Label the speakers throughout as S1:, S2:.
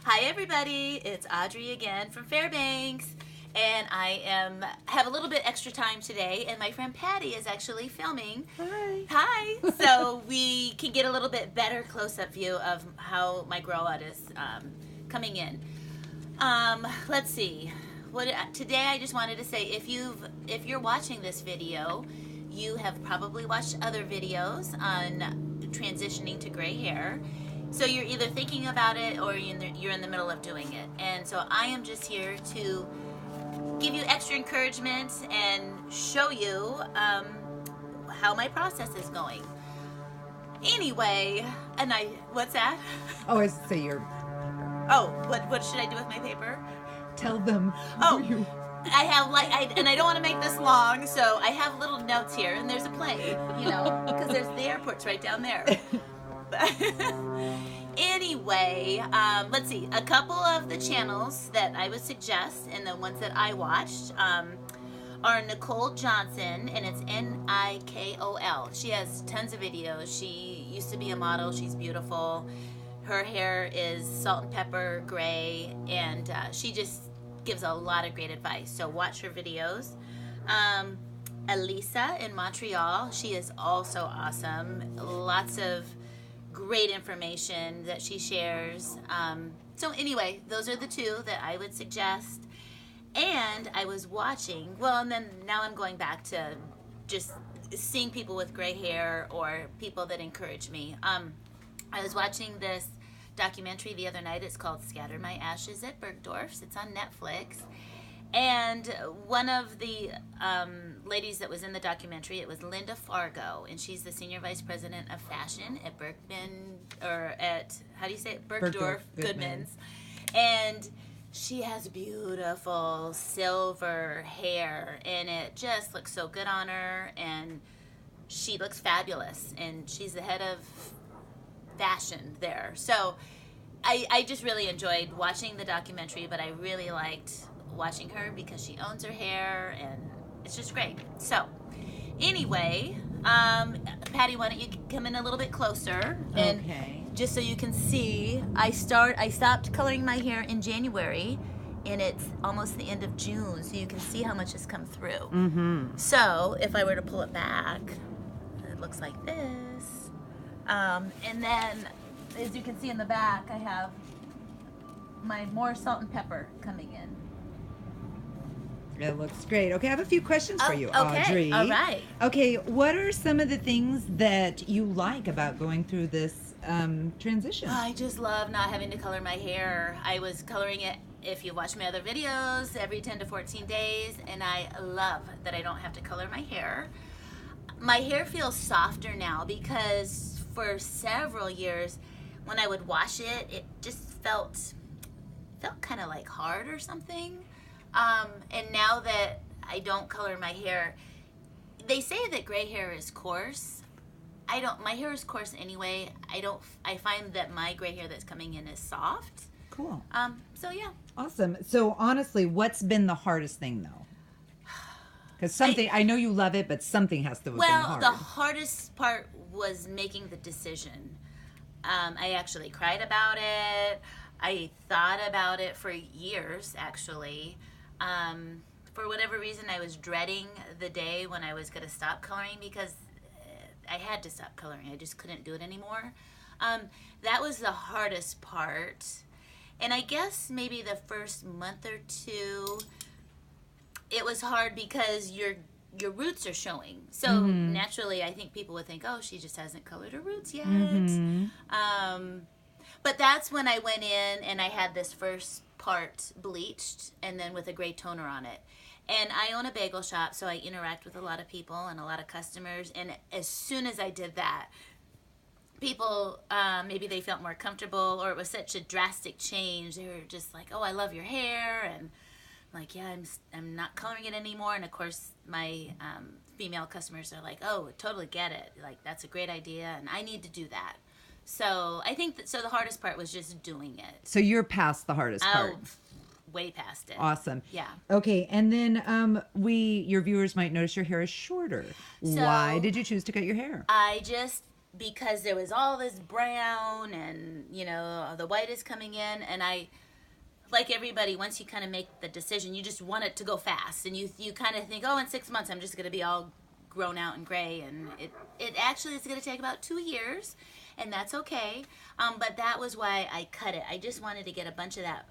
S1: Hi everybody, it's Audrey again from Fairbanks, and I have a little bit extra time today, and my friend Patty is actually filming. Hi. So we can get a little bit better close-up view of how my grow-out is coming in. Let's see. Today I just wanted to say, if you're watching this video, you have probably watched other videos on transitioning to gray hair. So you're either thinking about it or you're in the middle of doing it. And so I am just here to give you extra encouragement and show you how my process is going. Anyway, what's that?
S2: Oh, I say you're...
S1: Oh, what should I do with my paper?
S2: Tell them.
S1: Oh, I have and I don't want to make this long, so I have little notes here, and there's a plane, because the airport's right down there. Anyway, let's see. A couple of the channels that I would suggest, and the ones that I watched, are Nicole Johnson, and it's Nikol. She has tons of videos. She used to be a model. She's beautiful. Her hair is salt and pepper gray, and she just gives a lot of great advice. So watch her videos. Elisa in Montreal, she is also awesome. Lots of great information that she shares. So anyway, those are the two that I would suggest. And I was watching, and then now I'm going back to just seeing people with gray hair or people that encourage me. I was watching this documentary the other night. It's called Scatter My Ashes at Bergdorf's. It's on Netflix. And one of the ladies that was in the documentary, it was Linda Fargo, and she's the Senior Vice President of Fashion at Bergdorf Goodman's. And she has beautiful silver hair, and it just looks so good on her, and she looks fabulous, and she's the head of fashion there. So I just really enjoyed watching the documentary, but I really liked watching her because she owns her hair, and it's just great. So anyway, Patty, why don't you come in a little bit closer, and just so you can see, I stopped coloring my hair in January, and it's almost the end of June, so you can see how much has come through. So if I were to pull it back, it looks like this. And then, as you can see in the back, I have my more salt and pepper coming in.
S2: It looks great. Okay, I have a few questions for you, Audrey.
S1: All right.
S2: Okay, what are some of the things that you like about going through this transition?
S1: I just love not having to color my hair. I was coloring it, if you watch my other videos, every 10 to 14 days, and I love that I don't have to color my hair. My hair feels softer now because for several years, when I would wash it, it just felt kind of like hard or something. And now that I don't color my hair, they say that gray hair is coarse. My hair is coarse anyway. I find that my gray hair that's coming in is soft.
S2: Cool.
S1: So yeah.
S2: Awesome. So honestly, what's been the hardest thing though? Because I know you love it, but something has to have been hard.
S1: The hardest part was making the decision. I actually cried about it. I thought about it for years, actually. For whatever reason, I was dreading the day when I was going to stop coloring because I had to stop coloring. I just couldn't do it anymore. That was the hardest part. And I guess maybe the first month or two, it was hard because your roots are showing. So naturally, I think people would think, oh, she just hasn't colored her roots yet. But that's when I went in and I had this first part bleached and then with a gray toner on it. And I own a bagel shop, so I interact with a lot of people and a lot of customers. And as soon as I did that, people, maybe they felt more comfortable, or it was such a drastic change. They were just like, oh, I love your hair. And I'm like, yeah, I'm not coloring it anymore. And of course, my female customers are like, oh, totally get it. Like, that's a great idea, and I need to do that. So I think the hardest part was just doing it.
S2: So you're past the hardest part.
S1: Way past it.
S2: Awesome.
S1: Yeah.
S2: Okay, and then your viewers might notice your hair is shorter.
S1: So
S2: why did you choose to cut your hair?
S1: I just because there was all this brown and, the white is coming in. And I, like everybody, once you kind of make the decision, you just want it to go fast. And you kind of think, oh, in 6 months, I'm just going to be all grown out and gray. And it actually is going to take about 2 years. And that's okay. But that was why I cut it. I just wanted to get a bunch of that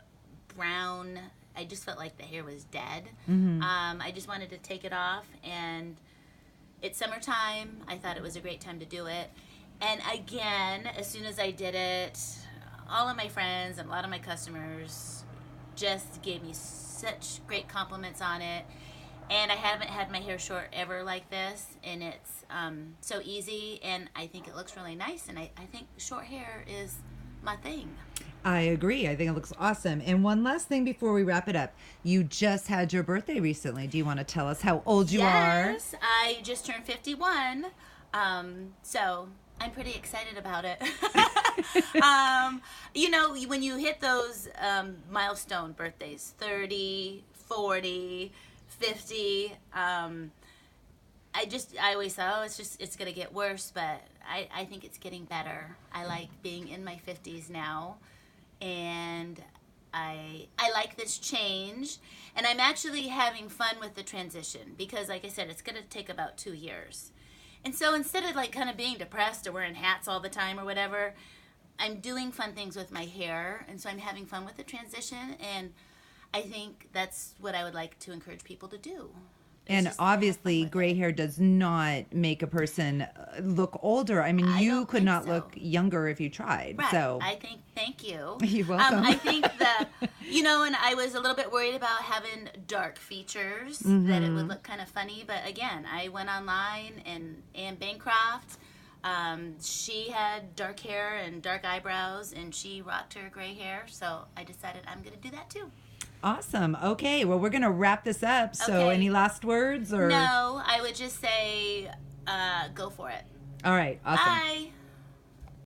S1: brown. I just felt like the hair was dead.
S2: Mm-hmm.
S1: I just wanted to take it off. And it's summertime. I thought it was a great time to do it. And again, as soon as I did it, all of my friends and a lot of my customers just gave me such great compliments on it. And I haven't had my hair short ever like this, and it's so easy, and I think it looks really nice, and I think short hair is my thing.
S2: I agree. I think it looks awesome. And one last thing before we wrap it up. You just had your birthday recently. Do you want to tell us how old you are?
S1: Yes, I just turned 51, so I'm pretty excited about it. When you hit those milestone birthdays, 30, 40, 50, I always thought, oh, it's going to get worse, but I think it's getting better. I like being in my 50s now, and I like this change, and I'm actually having fun with the transition because, like I said, it's going to take about 2 years. And so instead of kind of being depressed or wearing hats all the time or whatever, I'm doing fun things with my hair, and so I'm having fun with the transition, and I think that's what I would like to encourage people to do.
S2: And obviously, gray hair does not make a person look older. I mean, you could not look younger if you tried.
S1: Right.
S2: So
S1: thank you.
S2: You're welcome.
S1: I think that, and I was a little bit worried about having dark features, that it would look kind of funny. But again, I went online, and Anne Bancroft, she had dark hair and dark eyebrows, and she rocked her gray hair. So I decided I'm going to do that too.
S2: Awesome. Okay. Well, we're going to wrap this up. So
S1: Okay.
S2: any last words? Or
S1: No, I would just say go for it.
S2: All right. Awesome.
S1: Bye.